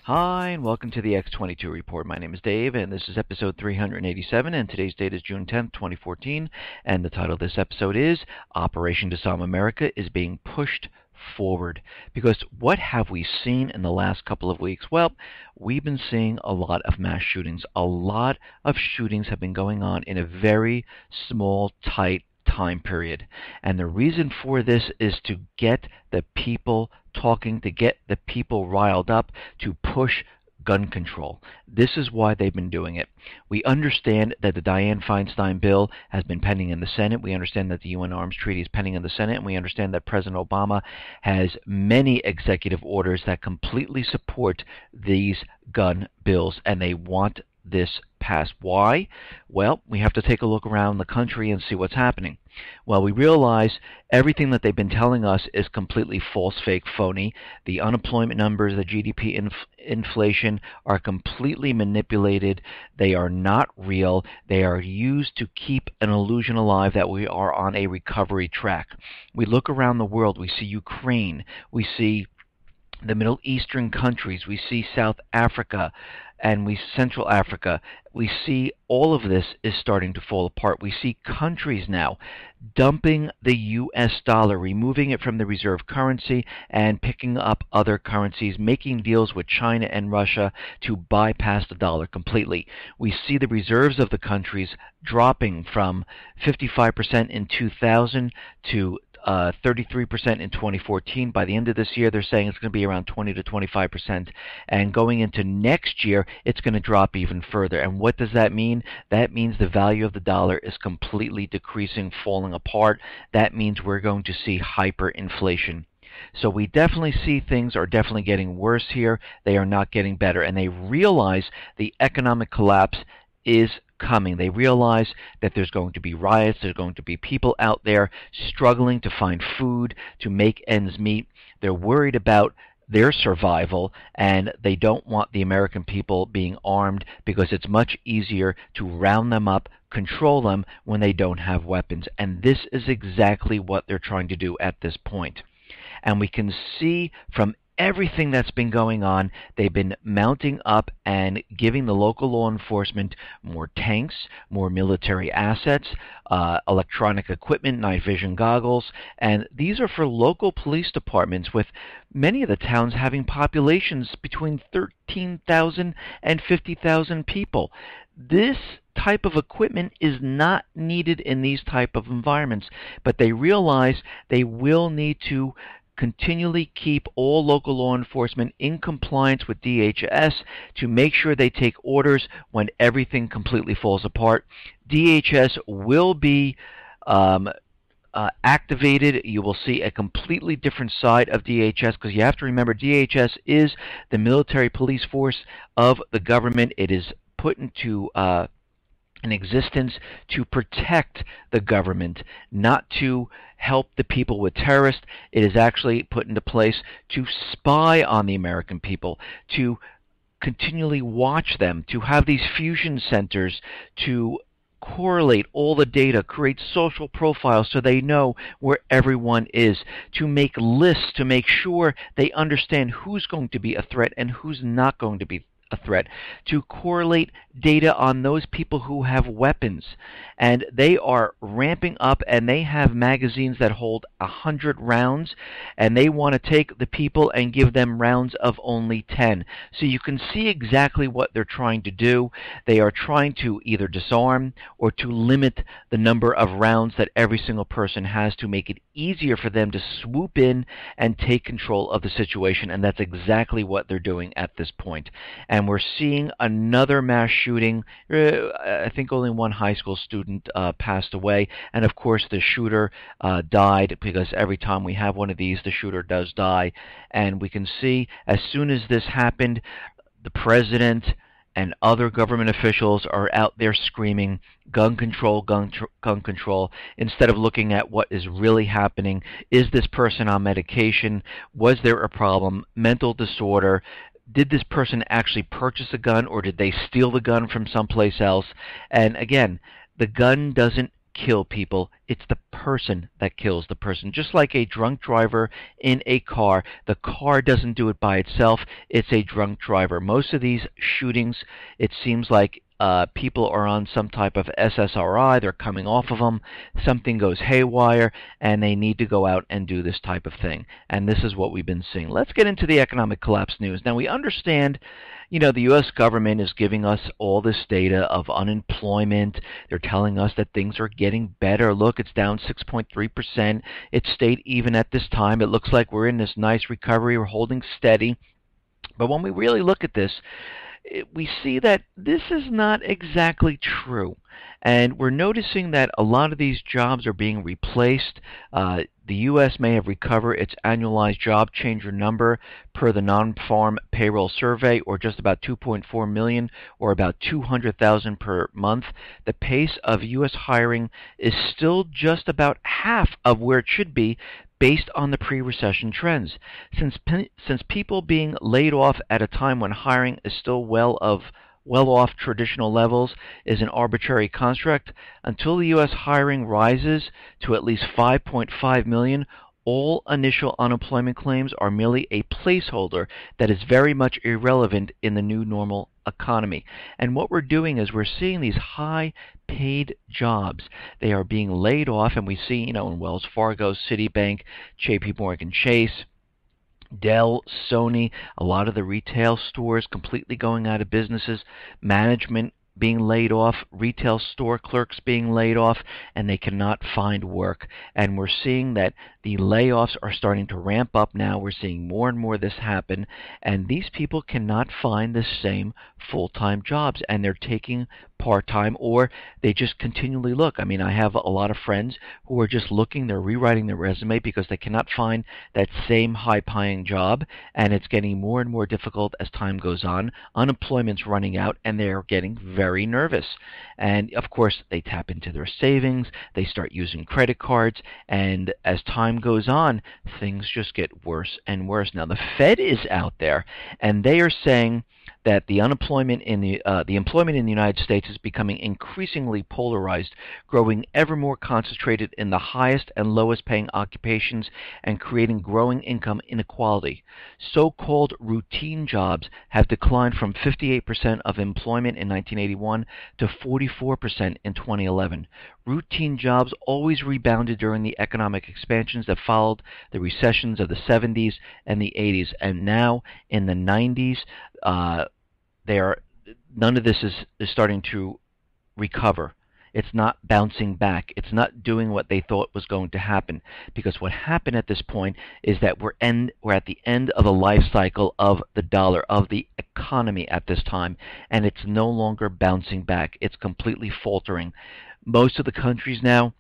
Hi, and welcome to the X22 Report. My name is Dave, and this is episode 387, and today's date is June 10th, 2014, and the title of this episode is Operation Disarm America is being pushed forward. Because what have we seen in the last couple of weeks? Well, we've been seeing a lot of mass shootings. A lot of shootings have been going on in a very small, tight time period. And the reason for this is to get the people talking, to get the people riled up, to push gun control. This is why they've been doing it. We understand that the Dianne Feinstein bill has been pending in the Senate. We understand that the UN Arms Treaty is pending in the Senate, and we understand that President Obama has many executive orders that completely support these gun bills, and they want this passed. Why? Well, we have to take a look around the country and see what's happening. Well, we realize everything that they've been telling us is completely false, fake, phony. The unemployment numbers, the GDP inflation are completely manipulated. They are not real. They are used to keep an illusion alive that we are on a recovery track. We look around the world. We see Ukraine. We see the Middle Eastern countries. We see South Africa and Central Africa. We see all of this is starting to fall apart. We see countries now dumping the U.S. dollar, removing it from the reserve currency and picking up other currencies, making deals with China and Russia to bypass the dollar completely. We see the reserves of the countries dropping from 55% in 2000 to 33% in 2014. By the end of this year, they're saying it's going to be around 20 to 25%. And going into next year, it's going to drop even further. And what does that mean? That means the value of the dollar is completely decreasing, falling apart. That means we're going to see hyperinflation. So we definitely see things are definitely getting worse here. They are not getting better. And they realize the economic collapse is coming. They realize that there's going to be riots, there's going to be people out there struggling to find food, to make ends meet. They're worried about their survival, and they don't want the American people being armed because it's much easier to round them up, control them when they don't have weapons. And this is exactly what they're trying to do at this point. And we can see from everything that's been going on, they've been mounting up and giving the local law enforcement more tanks, more military assets, electronic equipment, night vision goggles, and these are for local police departments, with many of the towns having populations between 13,000 and 50,000 people. This type of equipment is not needed in these type of environments, but they realize they will need to continually keep all local law enforcement in compliance with DHS to make sure they take orders when everything completely falls apart. DHS will be activated. You will see a completely different side of DHS, because you have to remember DHS is the military police force of the government. It is put into in existence to protect the government, not to help the people with terrorists. It is actually put into place to spy on the American people, to continually watch them, to have these fusion centers, to correlate all the data, create social profiles so they know where everyone is, to make lists to make sure they understand who's going to be a threat and who's not going to be a threat, to correlate data on those people who have weapons. And they are ramping up, and they have magazines that hold 100 rounds, and they want to take the people and give them rounds of only 10. So you can see exactly what they're trying to do. They are trying to either disarm or to limit the number of rounds that every single person has, to make it easier for them to swoop in and take control of the situation. And that's exactly what they're doing at this point. And we're seeing another mass shooting. I think only one high school student passed away, and of course the shooter died, because every time we have one of these, the shooter does die. And we can see as soon as this happened, the president and other government officials are out there screaming gun control, gun control, instead of looking at what is really happening. Is this person on medication? Was there a problem? Mental disorder? Did this person actually purchase a gun, or did they steal the gun from someplace else? And again, the gun doesn't kill people. It's the person that kills the person. Just like a drunk driver in a car, the car doesn't do it by itself. It's a drunk driver. Most of these shootings, it seems like people are on some type of SSRI. They're coming off of them. Something goes haywire, and they need to go out and do this type of thing. And this is what we've been seeing. Let's get into the economic collapse news. Now, we understand, the U.S. government is giving us all this data of unemployment. They're telling us that things are getting better. Look, it's down 6.3%. It stayed even at this time. It looks like we're in this nice recovery. We're holding steady. But when we really look at this, we see that this is not exactly true. And we're noticing that a lot of these jobs are being replaced. The U.S. may have recovered its annualized job changer number per the non-farm payroll survey, or just about 2.4 million, or about 200,000 per month. The pace of U.S. hiring is still just about half of where it should be, based on the pre-recession trends. Since people being laid off at a time when hiring is still well off traditional levels is an arbitrary construct, until the U.S. hiring rises to at least 5.5 million, all initial unemployment claims are merely a placeholder that is very much irrelevant in the new normal economy. And what we're doing is we're seeing these high-paid jobs. They are being laid off, and we see, in Wells Fargo, Citibank, JP Morgan Chase, Dell, Sony, a lot of the retail stores completely going out of businesses, management being laid off, retail store clerks being laid off, and they cannot find work. And we're seeing that the layoffs are starting to ramp up now. We're seeing more and more of this happen, and these people cannot find the same full-time jobs, and they're taking part-time, or they just continually look. I mean, I have a lot of friends who are just looking, they're rewriting their resume because they cannot find that same high-paying job, and it's getting more and more difficult as time goes on. Unemployment's running out, and they're getting very nervous. And of course, they tap into their savings, they start using credit cards, and as time goes on, things just get worse and worse. Now, the Fed is out there, and they are saying that the employment in the United States is becoming increasingly polarized, growing ever more concentrated in the highest and lowest paying occupations, and creating growing income inequality. So-called routine jobs have declined from 58% of employment in 1981 to 44% in 2011. Routine jobs always rebounded during the economic expansions that followed the recessions of the 70s and the 80s, and now in the 90s, none of this is starting to recover. It's not bouncing back. It's not doing what they thought was going to happen, because what happened at this point is that we're at the end of the life cycle of the dollar, of the economy at this time, and it's no longer bouncing back. It's completely faltering. Most of the countries now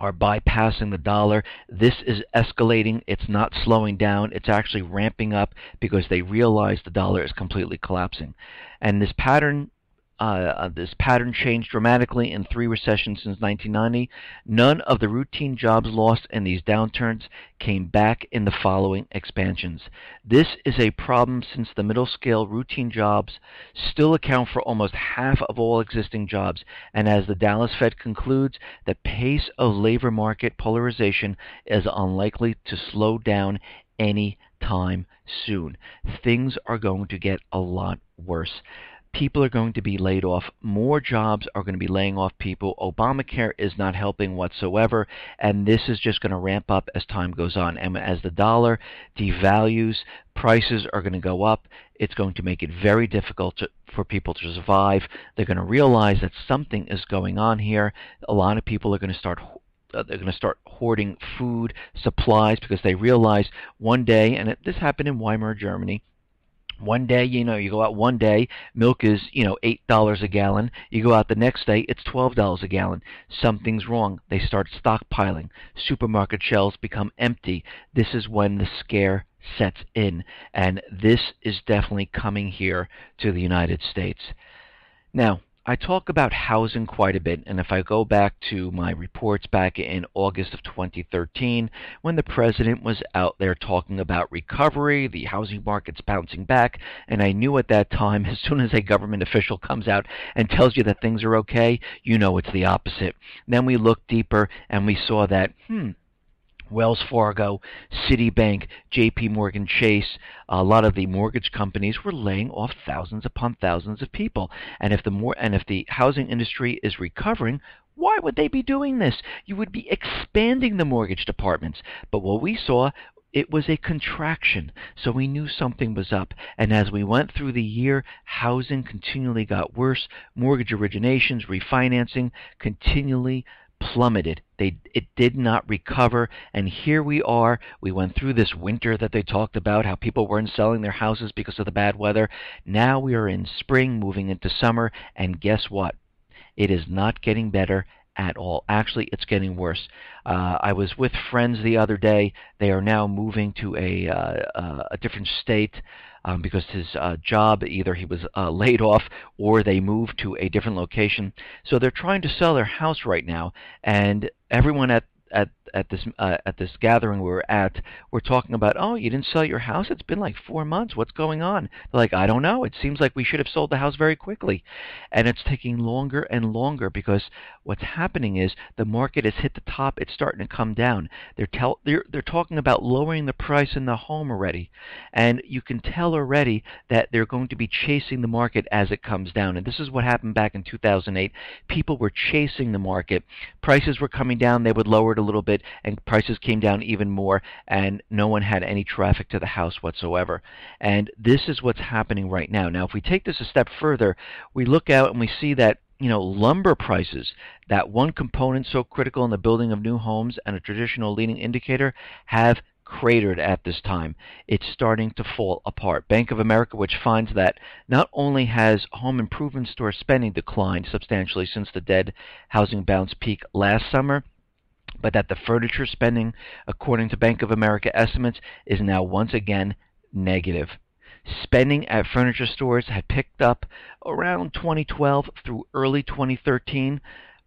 are bypassing the dollar. This is escalating. It's not slowing down. It's actually ramping up because they realize the dollar is completely collapsing. And this pattern changed dramatically in 3 recessions since 1990. None of the routine jobs lost in these downturns came back in the following expansions. This is a problem since the middle-scale routine jobs still account for almost half of all existing jobs, and as the Dallas Fed concludes, the pace of labor market polarization is unlikely to slow down any time soon. Things are going to get a lot worse. People are going to be laid off. More jobs are going to be laying off people. Obamacare is not helping whatsoever, and this is just going to ramp up as time goes on. And as the dollar devalues, prices are going to go up. It's going to make it very difficult for people to survive. They're going to realize that something is going on here. A lot of people are going to start hoarding food, supplies, because they realize one day, and this happened in Weimar, Germany, one day, you go out one day, milk is, $8 a gallon. You go out the next day, it's $12 a gallon. Something's wrong. They start stockpiling. Supermarket shelves become empty. This is when the scare sets in, and this is definitely coming here to the United States. Now, I talk about housing quite a bit, and if I go back to my reports back in August of 2013, when the president was out there talking about recovery, the housing market's bouncing back, and I knew at that time, as soon as a government official comes out and tells you that things are okay, you know it's the opposite. Then we looked deeper and we saw that, Wells Fargo, Citibank, J.P. Morgan Chase, a lot of the mortgage companies were laying off thousands upon thousands of people. And if the housing industry is recovering, why would they be doing this? You would be expanding the mortgage departments. But what we saw, it was a contraction, so we knew something was up. And as we went through the year, housing continually got worse. Mortgage originations, refinancing continually plummeted. It did not recover, and here we are. We went through this winter that they talked about, how people weren't selling their houses because of the bad weather. Now we are in spring, moving into summer, and guess what? It is not getting better at all. Actually, it's getting worse. I was with friends the other day. They are now moving to a different state because his job, either he was laid off or they moved to a different location. So they're trying to sell their house right now, and everyone at this gathering we were at, we're talking about, oh, you didn't sell your house? It's been like 4 months. What's going on? They're like, I don't know. It seems like we should have sold the house very quickly. And it's taking longer and longer because what's happening is the market has hit the top. It's starting to come down. They're talking about lowering the price in the home already. And you can tell already that they're going to be chasing the market as it comes down. And this is what happened back in 2008. People were chasing the market. Prices were coming down. They would lower it a little bit, and prices came down even more, and no one had any traffic to the house whatsoever. And this is what's happening right now. Now, if we take this a step further, we look out and we see that lumber prices, that one component so critical in the building of new homes and a traditional leading indicator, have cratered at this time. It's starting to fall apart. Bank of America, which finds that not only has home improvement store spending declined substantially since the dead housing bounce peak last summer, but that the furniture spending, according to Bank of America estimates, is now once again negative. Spending at furniture stores had picked up around 2012 through early 2013,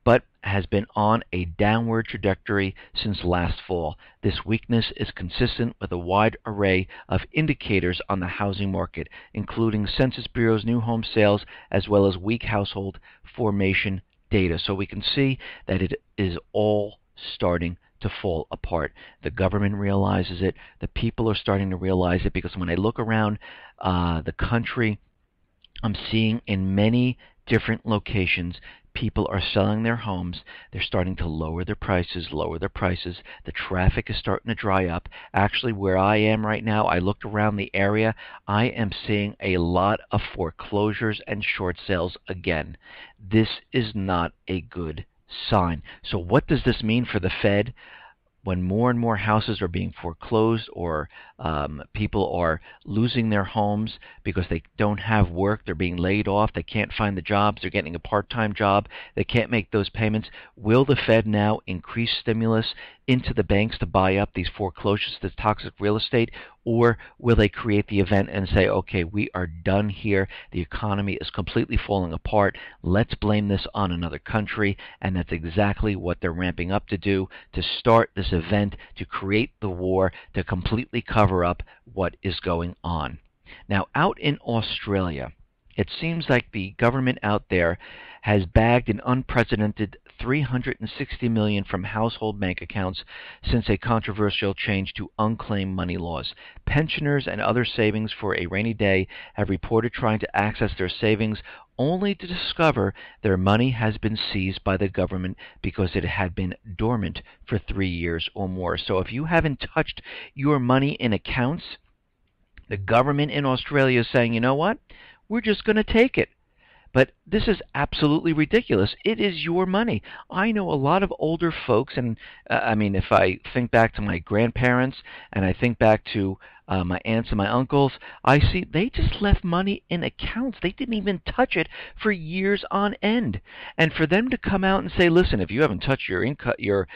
but has been on a downward trajectory since last fall. This weakness is consistent with a wide array of indicators on the housing market, including Census Bureau's new home sales as well as weak household formation data. So we can see that it is all starting to fall apart. The government realizes it. The people are starting to realize it, because when I look around the country, I'm seeing in many different locations people are selling their homes. They're starting to lower their prices. The traffic is starting to dry up. Actually, where I am right now, I looked around the area, I am seeing a lot of foreclosures and short sales again. This is not a good sign. So what does this mean for the Fed? When more and more houses are being foreclosed, or people are losing their homes because they don't have work, they're being laid off, they can't find the jobs, they're getting a part-time job, they can't make those payments, will the Fed now increase stimulus into the banks to buy up these foreclosures, this toxic real estate, or will they create the event and say, okay, we are done here, the economy is completely falling apart, let's blame this on another country? And that's exactly what they're ramping up to do, to start this event, to create the war, to completely cover up what is going on. Now, out in Australia, it seems like the government out there has bagged an unprecedented $360 million from household bank accounts since a controversial change to unclaimed money laws. Pensioners and other savings for a rainy day have reported trying to access their savings only to discover their money has been seized by the government because it had been dormant for 3 years or more. So if you haven't touched your money in accounts, the government in Australia is saying, you know what? We're just going to take it. But this is absolutely ridiculous. It is your money. I know a lot of older folks, and if I think back to my grandparents and I think back to my aunts and my uncles, I see they just left money in accounts. They didn't even touch it for years on end. And for them to come out and say, listen, if you haven't touched your income, your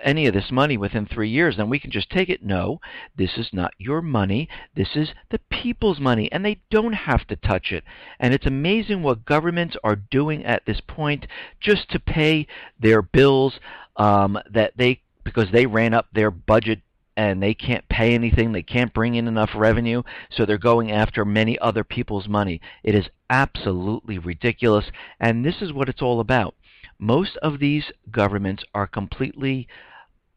any of this money within 3 years, then we can just take it. No, this is not your money. This is the people's money, and they don't have to touch it. And it's amazing what governments are doing at this point just to pay their bills because they ran up their budget and they can't pay anything, they can't bring in enough revenue, so they're going after many other people's money. It is absolutely ridiculous, and this is what it's all about. Most of these governments are completely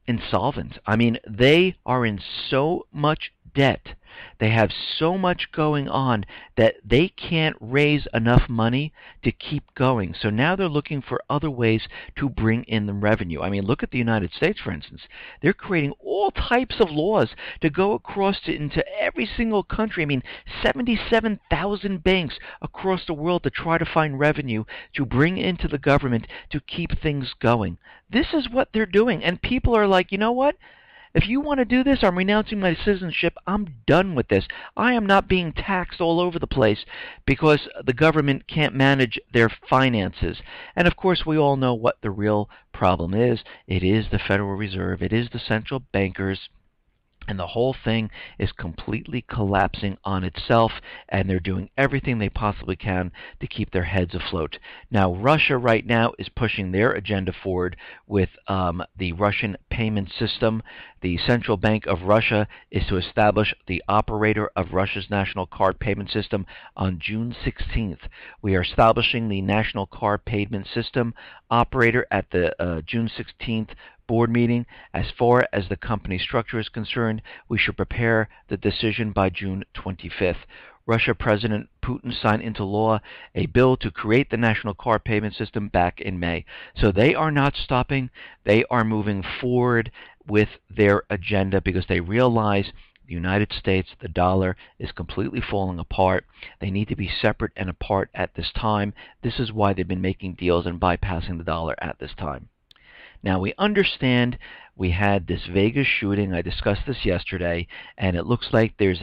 insolvent. I mean, they are in so much debt. They have so much going on that they can't raise enough money to keep going. So now they're looking for other ways to bring in the revenue. I mean, look at the United States, for instance. They're creating all types of laws to go into every single country. I mean, 77,000 banks across the world to try to find revenue to bring into the government to keep things going. This is what they're doing. And people are like, you know what? If you want to do this, I'm renouncing my citizenship. I'm done with this. I am not being taxed all over the place because the government can't manage their finances. And of course, we all know what the real problem is. It is the Federal Reserve. It is the central bankers. And the whole thing is completely collapsing on itself, and they're doing everything they possibly can to keep their heads afloat. Now, Russia right now is pushing their agenda forward with the Russian payment system. The Central Bank of Russia is to establish the operator of Russia's national card payment system on June 16th. We are establishing the national card payment system operator at the June 16th board meeting. As far as the company structure is concerned, we should prepare the decision by June 25th. Russia President Putin signed into law a bill to create the national card payment system back in May. So they are not stopping. They are moving forward with their agenda because they realize the United States, the dollar, is completely falling apart. They need to be separate and apart at this time. This is why they've been making deals and bypassing the dollar at this time. Now, we understand we had this Vegas shooting. I discussed this yesterday, and it looks like there's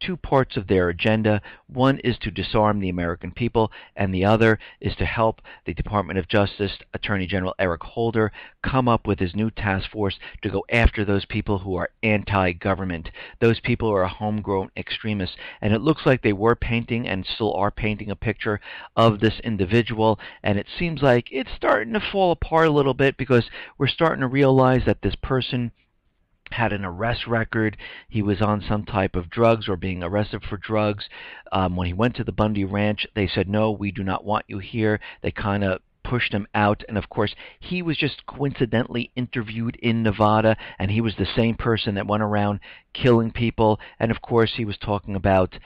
two parts of their agenda. One is to disarm the American people, and the other is to help the Department of Justice Attorney General Eric Holder come up with his new task force to go after those people who are anti-government, those people who are homegrown extremists. And it looks like they were painting and still are painting a picture of this individual, and it seems like it's starting to fall apart a little bit because we're starting to realize that this person had an arrest record. He was on some type of drugs or being arrested for drugs. When he went to the Bundy Ranch, they said, no, we do not want you here. They kind of pushed him out, and of course he was just coincidentally interviewed in Nevada, and he was the same person that went around killing people. And of course he was talking about,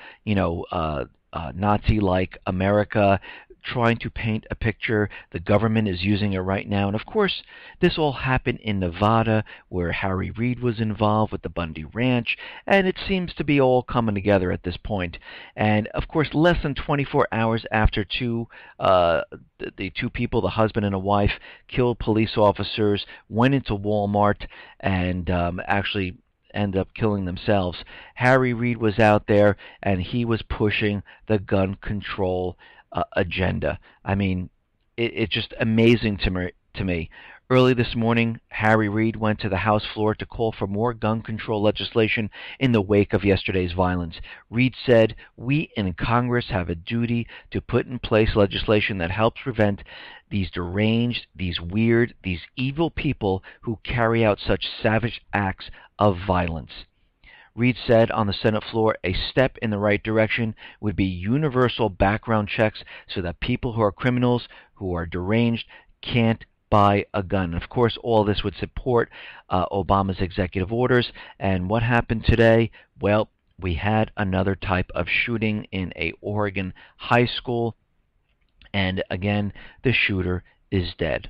Nazi-like America, trying to paint a picture. The government is using it right now. And of course, this all happened in Nevada, where Harry Reid was involved with the Bundy Ranch, and it seems to be all coming together at this point. And of course, less than 24 hours after the two people, the husband and a wife, killed police officers, went into Walmart, and actually end up killing themselves. Harry Reid was out there, and he was pushing the gun control agenda. I mean, it's just amazing to me. Early this morning, Harry Reid went to the House floor to call for more gun control legislation in the wake of yesterday's violence. Reid said, "We in Congress have a duty to put in place legislation that helps prevent these deranged, these weird, these evil people who carry out such savage acts of violence." Reid said on the Senate floor, a step in the right direction would be universal background checks so that people who are criminals, who are deranged, can't buy a gun. Of course, all this would support Obama's executive orders. And what happened today? Well, we had another type of shooting in a Oregon high school. And again, the shooter is dead.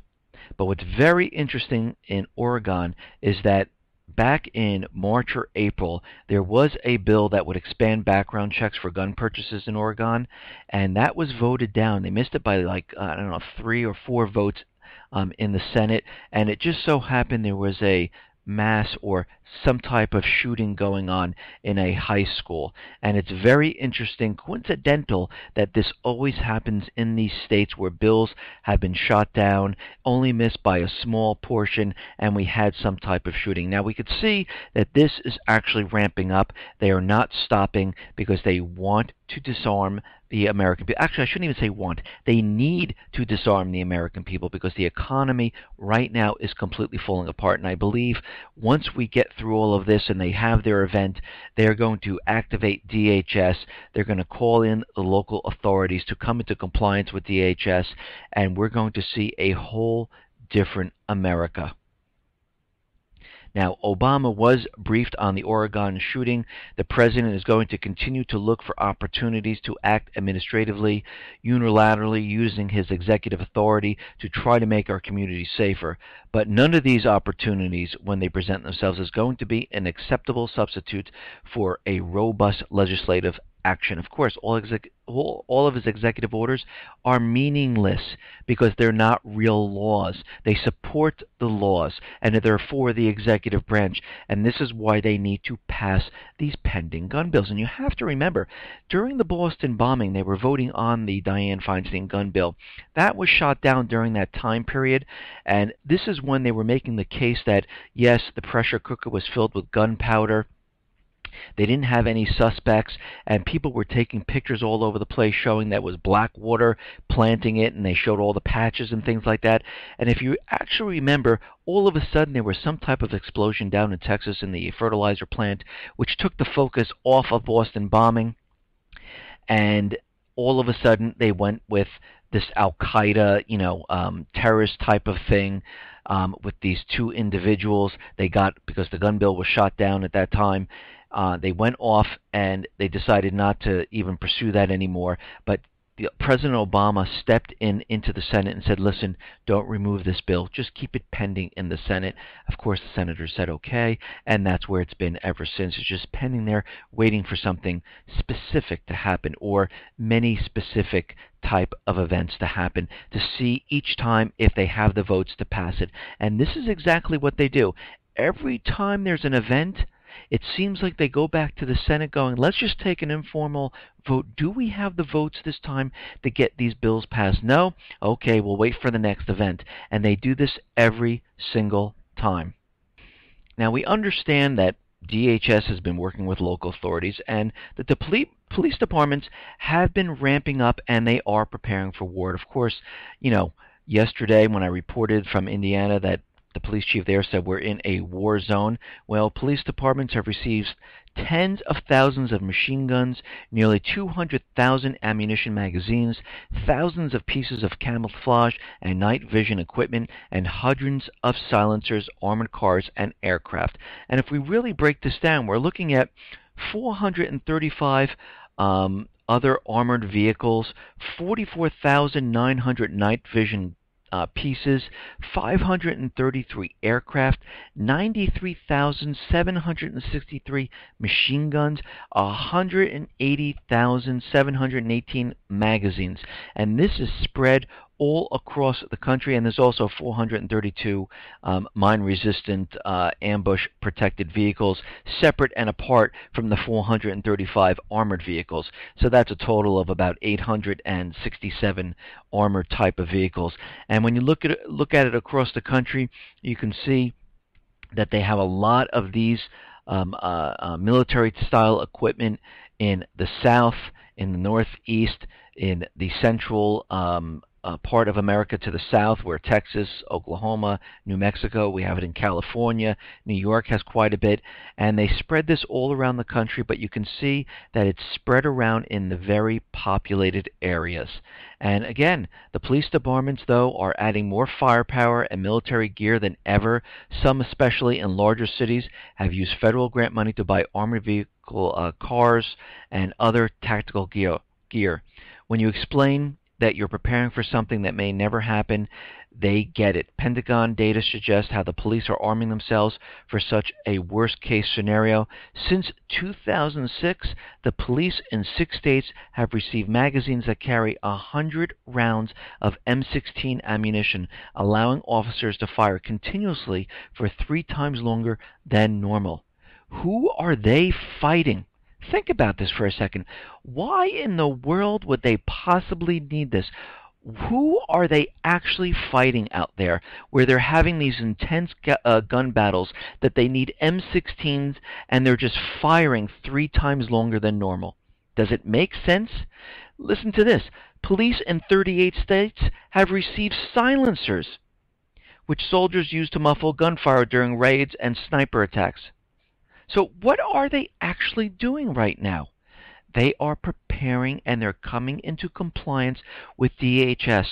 But what's very interesting in Oregon is that back in March or April, there was a bill that would expand background checks for gun purchases in Oregon, and that was voted down. They missed it by 3 or 4 votes in the Senate, and it just so happened there was a mass or some type of shooting going on in a high school. And it's very interesting, coincidental, that this always happens in these states where bills have been shot down, only missed by a small portion, and we had some type of shooting. Now we could see that this is actually ramping up. They are not stopping because they want to disarm the American people. Actually, I shouldn't even say want. They need to disarm the American people because the economy right now is completely falling apart. And I believe once we get through all of this and they have their event, they're going to activate DHS. They're going to call in the local authorities to come into compliance with DHS, and we're going to see a whole different America. Now, Obama was briefed on the Oregon shooting. The president is going to continue to look for opportunities to act administratively, unilaterally, using his executive authority to try to make our communities safer. But none of these opportunities, when they present themselves, is going to be an acceptable substitute for a robust legislative action. Of course, all of his executive orders are meaningless because they're not real laws. They support the laws, and they're for the executive branch, and this is why they need to pass these pending gun bills. And you have to remember, during the Boston bombing, they were voting on the Dianne Feinstein gun bill. That was shot down during that time period, and this is when they were making the case that, yes, the pressure cooker was filled with gunpowder. They didn't have any suspects, and people were taking pictures all over the place showing that it was black water, planting it, and they showed all the patches and things like that. And if you actually remember, all of a sudden there was some type of explosion down in Texas in the fertilizer plant, which took the focus off of Boston bombing, and all of a sudden they went with this Al-Qaeda, terrorist type of thing. With these two individuals, they got, because the gun bill was shot down at that time, they went off and they decided not to even pursue that anymore. But President Obama stepped into the Senate and said, listen, don't remove this bill. Just keep it pending in the Senate. Of course, the senators said okay, and that's where it's been ever since. It's just pending there, waiting for something specific to happen, or many specific type of events to happen, to see each time if they have the votes to pass it. And this is exactly what they do. Every time there's an event, it seems like they go back to the Senate going, let's just take an informal vote. Do we have the votes this time to get these bills passed? No? Okay, we'll wait for the next event. And they do this every single time. Now, we understand that DHS has been working with local authorities, and that the police departments have been ramping up, and they are preparing for war. Of course, yesterday when I reported from Indiana that the police chief there said we're in a war zone. Well, police departments have received tens of thousands of machine guns, nearly 200,000 ammunition magazines, thousands of pieces of camouflage and night vision equipment, and hundreds of silencers, armored cars, and aircraft. And if we really break this down, we're looking at 435 other armored vehicles, 44,900 night vision pieces, 533 aircraft, 93,763 machine guns, 180,718 magazines. And this is spread all across the country, and there's also 432 mine-resistant ambush-protected vehicles, separate and apart from the 435 armored vehicles. So that's a total of about 867 armored type of vehicles. And when you look at it across the country, you can see that they have a lot of these military-style equipment in the south, in the northeast, in the central part of America to the south, where Texas, Oklahoma, New Mexico, we have it in California, New York has quite a bit, and they spread this all around the country, but you can see that it's spread around in the very populated areas. And again, the police departments, though, are adding more firepower and military gear than ever. Some, especially in larger cities, have used federal grant money to buy armored vehicle cars and other tactical gear. When you explain that you're preparing for something that may never happen, they get it. Pentagon data suggests how the police are arming themselves for such a worst-case scenario. Since 2006, the police in 6 states have received magazines that carry 100 rounds of M16 ammunition, allowing officers to fire continuously for 3 times longer than normal. Who are they fighting? Think about this for a second. Why in the world would they possibly need this? Who are they actually fighting out there where they're having these intense gun battles that they need M16s and they're just firing 3 times longer than normal? Does it make sense? Listen to this. Police in 38 states have received silencers, which soldiers use to muffle gunfire during raids and sniper attacks. So what are they actually doing right now? They are preparing and they're coming into compliance with DHS.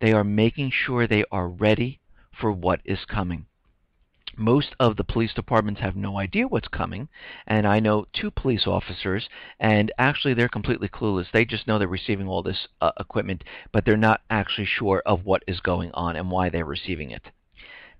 They are making sure they are ready for what is coming. Most of the police departments have no idea what's coming, and I know 2 police officers, and actually they're completely clueless. They just know they're receiving all this equipment, but they're not actually sure of what is going on and why they're receiving it.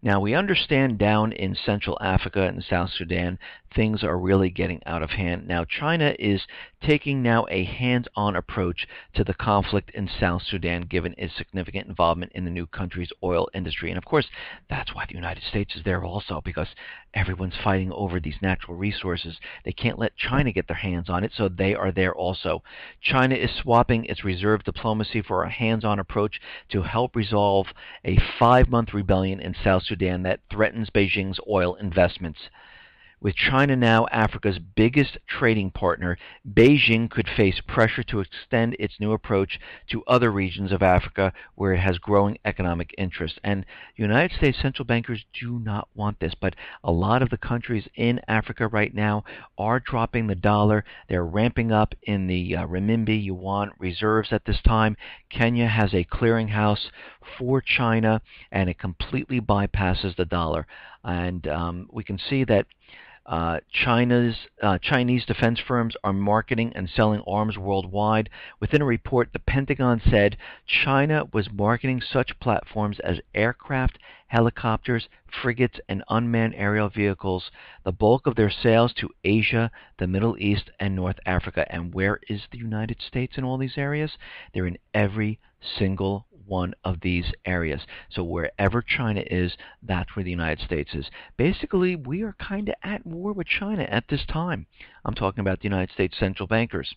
Now, we understand down in Central Africa and South Sudan, things are really getting out of hand. Now, China is taking now a hands-on approach to the conflict in South Sudan, given its significant involvement in the new country's oil industry. And of course, that's why the United States is there also, because everyone's fighting over these natural resources. They can't let China get their hands on it, so they are there also. China is swapping its reserve diplomacy for a hands-on approach to help resolve a 5-month rebellion in South Sudan that threatens Beijing's oil investments. With China now Africa's biggest trading partner, Beijing could face pressure to extend its new approach to other regions of Africa where it has growing economic interest. And United States central bankers do not want this, but a lot of the countries in Africa right now are dropping the dollar. They're ramping up in the renminbi, yuan reserves at this time. Kenya has a clearinghouse for China, and it completely bypasses the dollar. And we can see that Chinese defense firms are marketing and selling arms worldwide. Within a report, the Pentagon said China was marketing such platforms as aircraft, helicopters, frigates, and unmanned aerial vehicles, the bulk of their sales to Asia, the Middle East, and North Africa. And where is the United States in all these areas? They're in every single one of these areas. So wherever China is, that's where the United States is. Basically, we are kind of at war with China at this time. I'm talking about the United States central bankers.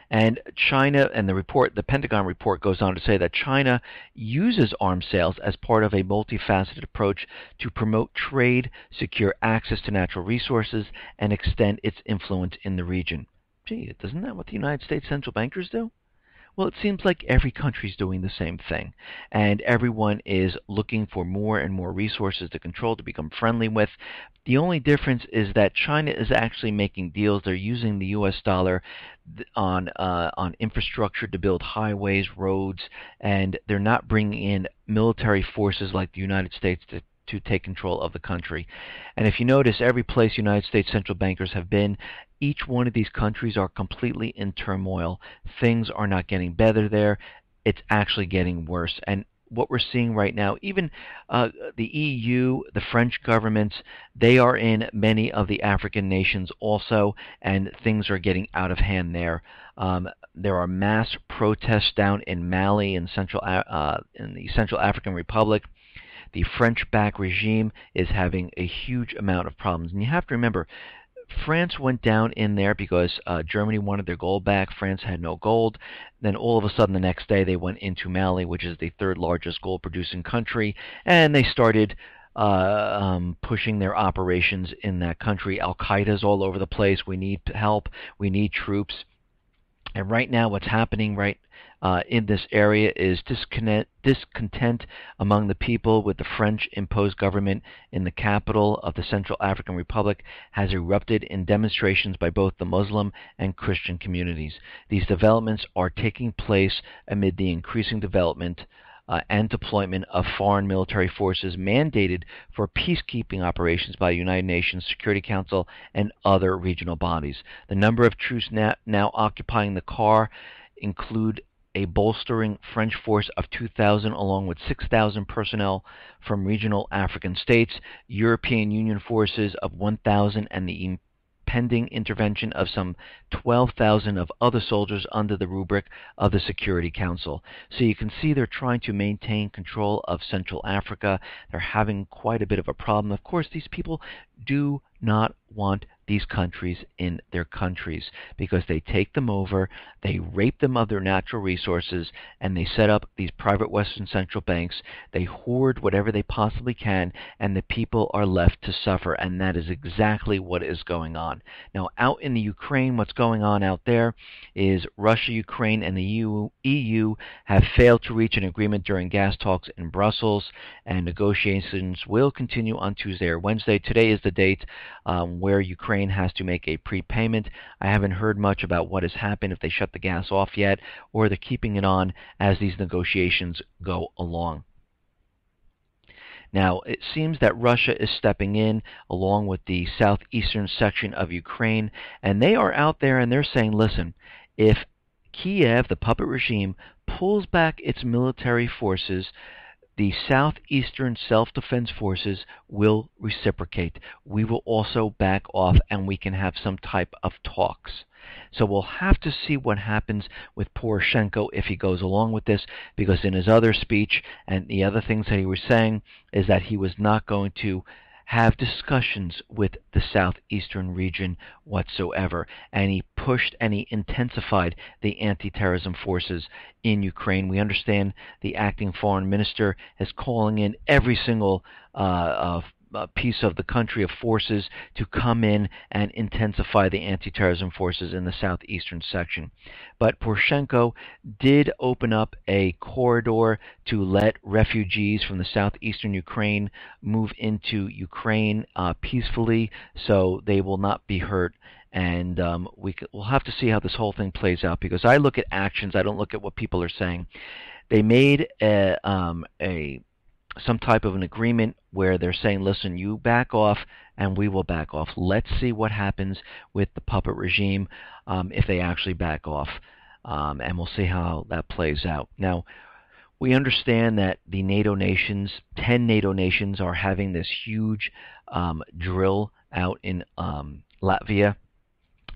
And China, and the Pentagon report goes on to say that China uses arms sales as part of a multifaceted approach to promote trade, secure access to natural resources, and extend its influence in the region. Gee, isn't that what the United States central bankers do? Well, it seems like every country is doing the same thing, and everyone is looking for more and more resources to control, to become friendly with. The only difference is that China is actually making deals. They're using the U.S. dollar on infrastructure to build highways, roads, and they're not bringing in military forces like the United States to take control of the country. And if you notice, every place United States central bankers have been, each one of these countries are completely in turmoil. Things are not getting better there. It's actually getting worse. And what we're seeing right now, even the EU, the French governments, they are in many of the African nations also, and things are getting out of hand there. There are mass protests down in Mali in the Central African Republic. The French-backed regime is having a huge amount of problems. And you have to remember, France went down in there because Germany wanted their gold back. France had no gold. Then all of a sudden the next day they went into Mali, which is the 3rd largest gold-producing country, and they started pushing their operations in that country. Al-Qaeda's all over the place. We need help. We need troops. And right now what's happening in this area is discontent among the people with the French-imposed government in the capital of the Central African Republic has erupted in demonstrations by both the Muslim and Christian communities. These developments are taking place amid the increasing development and deployment of foreign military forces mandated for peacekeeping operations by the United Nations Security Council and other regional bodies. The number of troops now occupying the CAR include a bolstering French force of 2,000 along with 6,000 personnel from regional African states, European Union forces of 1,000, and the pending intervention of some 12,000 of other soldiers under the rubric of the Security Council. So you can see they're trying to maintain control of Central Africa. They're having quite a bit of a problem. Of course, these people do not want these countries in their countries because they take them over, they rape them of their natural resources, and they set up these private Western central banks. They hoard whatever they possibly can, and the people are left to suffer, and that is exactly what is going on. Now, out in the Ukraine, what's going on out there is Russia, Ukraine, and the EU have failed to reach an agreement during gas talks in Brussels, and negotiations will continue on Tuesday or Wednesday. Today is the date where Ukraine has to make a prepayment. I haven't heard much about what has happened, if they shut the gas off yet, or they're keeping it on as these negotiations go along. Now, it seems that Russia is stepping in along with the southeastern section of Ukraine, and they are out there and they're saying, listen, if Kiev, the puppet regime, pulls back its military forces, the southeastern self-defense forces will reciprocate. We will also back off, and we can have some type of talks. So we'll have to see what happens with Poroshenko if he goes along with this, because in his other speech and the other things that he was saying is that he was not going to have discussions with the southeastern region whatsoever. And he pushed and he intensified the anti-terrorism forces in Ukraine. We understand the acting foreign minister is calling in every single piece of the country of forces to come in and intensify the anti-terrorism forces in the southeastern section. But Poroshenko did open up a corridor to let refugees from the southeastern Ukraine move into Ukraine peacefully, so they will not be hurt. And we'll have to see how this whole thing plays out, because I look at actions, I don't look at what people are saying. They made some type of an agreement where they're saying, listen, you back off and we will back off. Let's see what happens with the puppet regime if they actually back off. And we'll see how that plays out. Now, we understand that the NATO nations, 10 NATO nations, are having this huge drill out in Latvia.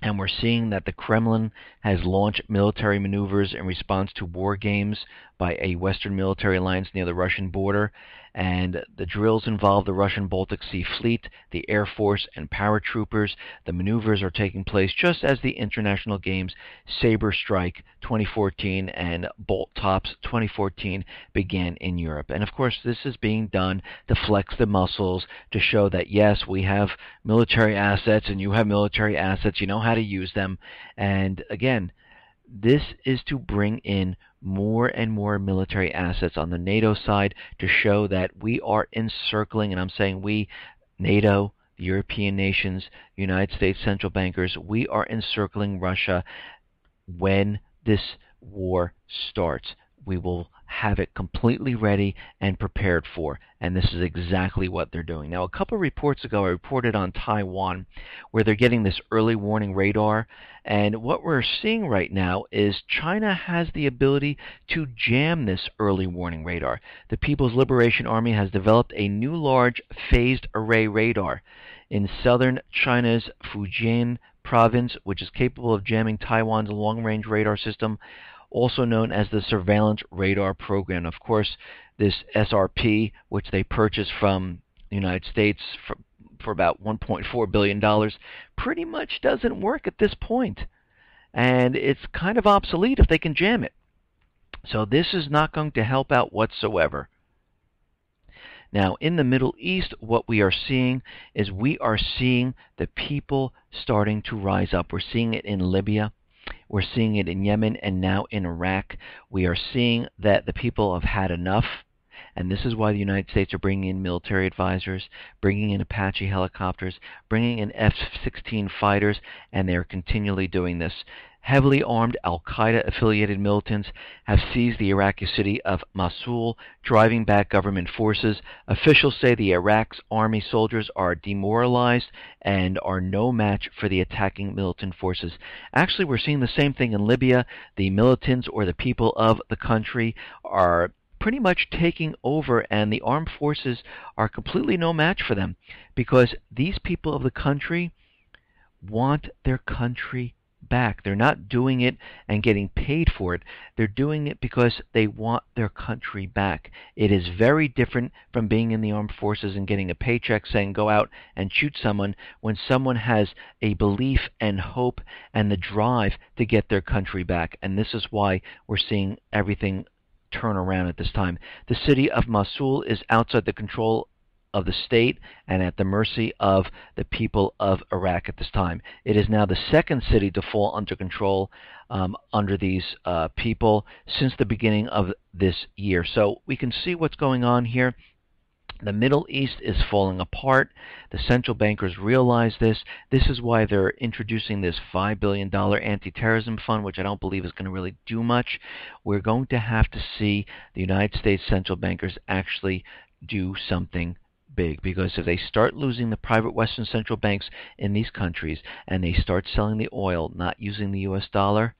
And we're seeing that the Kremlin has launched military maneuvers in response to war games by a Western military alliance near the Russian border. And the drills involve the Russian Baltic Sea Fleet, the Air Force, and paratroopers. The maneuvers are taking place just as the international games Sabre Strike 2014 and Bolt Tops 2014 began in Europe. And of course, this is being done to flex the muscles, to show that yes, we have military assets and you have military assets, you know how to use them. And again, this is to bring in more and more military assets on the NATO side to show that we are encircling, and I'm saying we, NATO, the European nations, United States central bankers, we are encircling Russia. When this war starts, we will have it completely ready and prepared for. And this is exactly what they're doing. Now, a couple of reports ago, I reported on Taiwan, where they're getting this early warning radar. And what we're seeing right now is China has the ability to jam this early warning radar. The People's Liberation Army has developed a new large phased array radar in southern China's Fujian province, which is capable of jamming Taiwan's long-range radar system, also known as the Surveillance Radar Program. Of course, this SRP, which they purchased from the United States for about $1.4 billion, pretty much doesn't work at this point. And it's kind of obsolete if they can jam it. So this is not going to help out whatsoever. Now, in the Middle East, what we are seeing is we are seeing the people starting to rise up. We're seeing it in Libya. We're seeing it in Yemen, and now in Iraq. We are seeing that the people have had enough, and this is why the United States are bringing in military advisors, bringing in Apache helicopters, bringing in F-16 fighters, and they are continually doing this. Heavily armed al-Qaeda-affiliated militants have seized the Iraqi city of Mosul, driving back government forces. Officials say the Iraq's army soldiers are demoralized and are no match for the attacking militant forces. Actually, we're seeing the same thing in Libya. The militants, or the people of the country, are pretty much taking over, and the armed forces are completely no match for them, because these people of the country want their country back. They're not doing it and getting paid for it. They're doing it because they want their country back. It is very different from being in the armed forces and getting a paycheck saying go out and shoot someone, when someone has a belief and hope and the drive to get their country back. And this is why we're seeing everything turn around at this time. The city of Mosul is outside the control of the state and at the mercy of the people of Iraq at this time. It is now the second city to fall under control under these people since the beginning of this year. So we can see what's going on here. The Middle East is falling apart. The central bankers realize this. This is why they're introducing this $5 billion anti-terrorism fund, which I don't believe is going to really do much. We're going to have to see the United States central bankers actually do something big, because if they start losing the private Western central banks in these countries and they start selling the oil, not using the US dollar,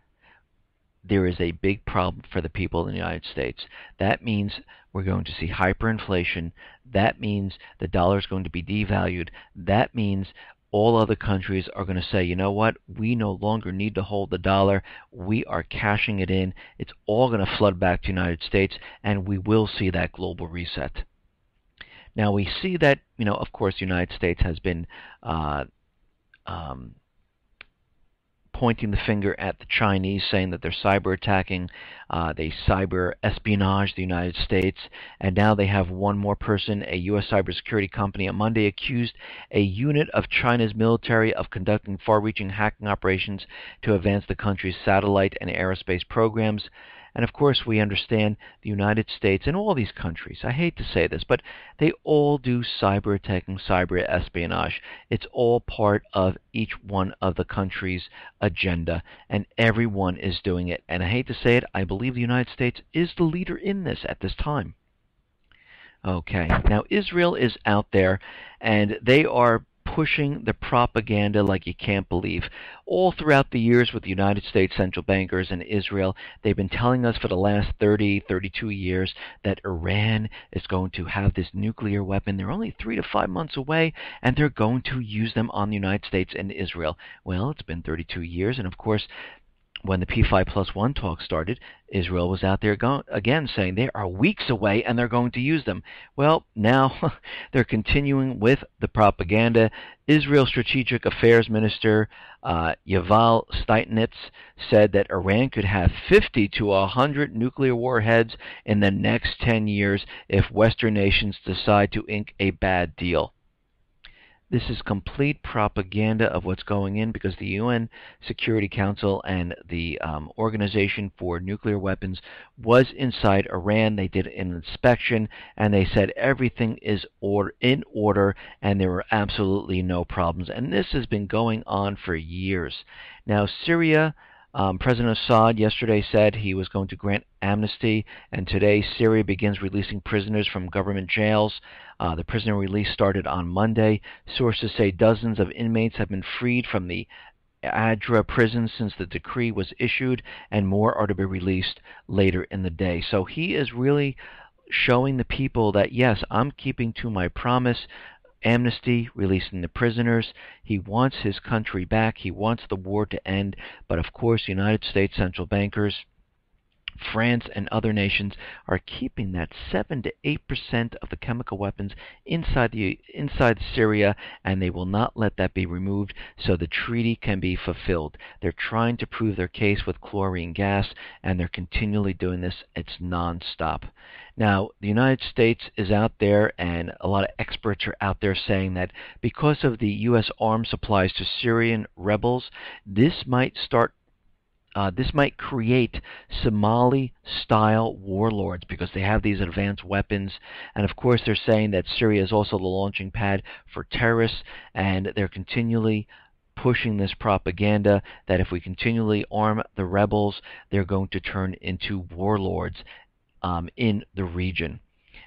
there is a big problem for the people in the United States. That means we're going to see hyperinflation. That means the dollar is going to be devalued. That means all other countries are going to say, you know what, we no longer need to hold the dollar. We are cashing it in. It's all going to flood back to the United States, and we will see that global reset. Now we see that, of course, the United States has been pointing the finger at the Chinese, saying that they're cyber attacking, they cyber espionage the United States, and now they have one more person. A U.S. cybersecurity company on Monday accused a unit of China's military of conducting far-reaching hacking operations to advance the country's satellite and aerospace programs. And of course, we understand the United States and all these countries, I hate to say this, but they all do cyber attacking, cyber espionage. It's all part of each one of the countries' agenda, and everyone is doing it. And I hate to say it, I believe the United States is the leader in this at this time. Okay, now Israel is out there, and they are pushing the propaganda like you can't believe. All throughout the years with the United States central bankers and Israel, they've been telling us for the last 32 years that Iran is going to have this nuclear weapon. They're only 3 to 5 months away, and they're going to use them on the United States and Israel. Well, it's been 32 years, and of course, when the P5+1 talk started, Israel was out there again saying they are weeks away and they're going to use them. Well, now they're continuing with the propaganda. Israel's Strategic Affairs Minister Yuval Steinitz said that Iran could have 50 to 100 nuclear warheads in the next 10 years if Western nations decide to ink a bad deal. This is complete propaganda of what's going in, because the UN Security Council and the Organization for Nuclear Weapons was inside Iran. They did an inspection, and they said everything is in order, and there were absolutely no problems. And this has been going on for years. Now, Syria, President Assad yesterday said he was going to grant amnesty, and today Syria begins releasing prisoners from government jails. The prisoner release started on Monday. Sources say dozens of inmates have been freed from the Adra prison since the decree was issued, and more are to be released later in the day. So he is really showing the people that, yes, I'm keeping to my promise. Amnesty, releasing the prisoners. He wants his country back. He wants the war to end. But of course, United States central bankers, France, and other nations are keeping that 7 to 8% of the chemical weapons inside Syria, and they will not let that be removed so the treaty can be fulfilled. They're trying to prove their case with chlorine gas, and they're continually doing this. It's nonstop. Now, the United States is out there, and a lot of experts are out there saying that because of the U.S. arms supplies to Syrian rebels, this might create Somali-style warlords, because they have these advanced weapons. And of course, they're saying that Syria is also the launching pad for terrorists, and they're continually pushing this propaganda that if we continually arm the rebels, they're going to turn into warlords in the region.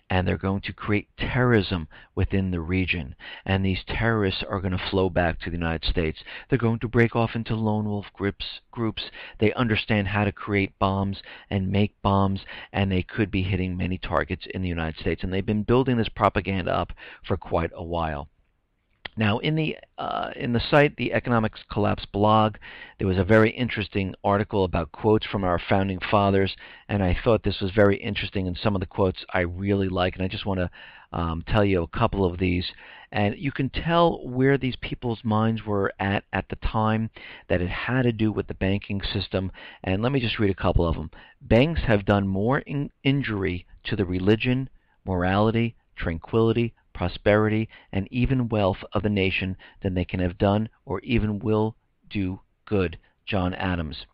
And they're going to create terrorism within the region. And these terrorists are going to flow back to the United States. They're going to break off into lone wolf groups. They understand how to create bombs and make bombs, and they could be hitting many targets in the United States. And they've been building this propaganda up for quite a while. Now, in the site, the Economics Collapse blog, there was a very interesting article about quotes from our founding fathers, and I thought this was very interesting. And some of the quotes I really like, and I just want to tell you a couple of these. And you can tell where these people's minds were at the time, that it had to do with the banking system. And let me just read a couple of them. Banks have done more injury to the religion, morality, tranquility, prosperity, and even wealth of the nation than they can have done or even will do good. John Adams.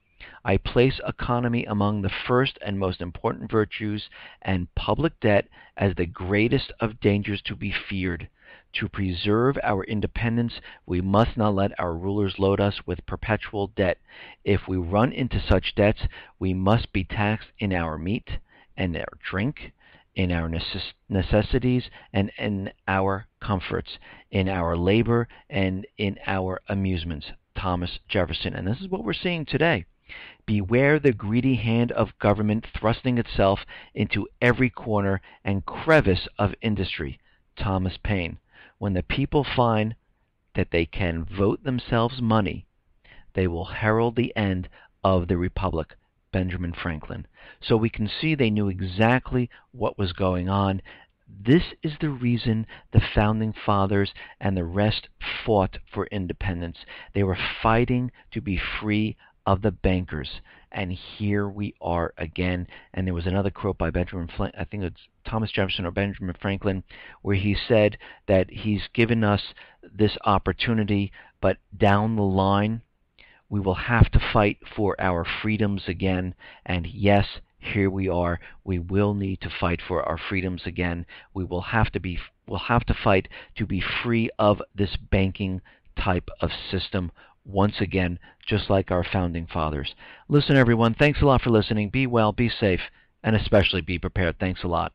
I place economy among the first and most important virtues, and public debt as the greatest of dangers to be feared. To preserve our independence, we must not let our rulers load us with perpetual debt. If we run into such debts, we must be taxed in our meat and our drink, in our necessities and in our comforts, in our labor and in our amusements. Thomas Jefferson. And this is what we're seeing today. Beware the greedy hand of government thrusting itself into every corner and crevice of industry. Thomas Paine. When the people find that they can vote themselves money, they will herald the end of the republic. Benjamin Franklin. So we can see they knew exactly what was going on. This is the reason the founding fathers and the rest fought for independence. They were fighting to be free of the bankers. And here we are again. And there was another quote by Benjamin Franklin, I think it's Thomas Jefferson or Benjamin Franklin, where he said that he's given us this opportunity, but down the line, we will have to fight for our freedoms again. And yes, here we are. We will need to fight for our freedoms again. We'll have to fight to be free of this banking type of system once again, just like our founding fathers. Listen, everyone, thanks a lot for listening. Be well, be safe, and especially be prepared. Thanks a lot.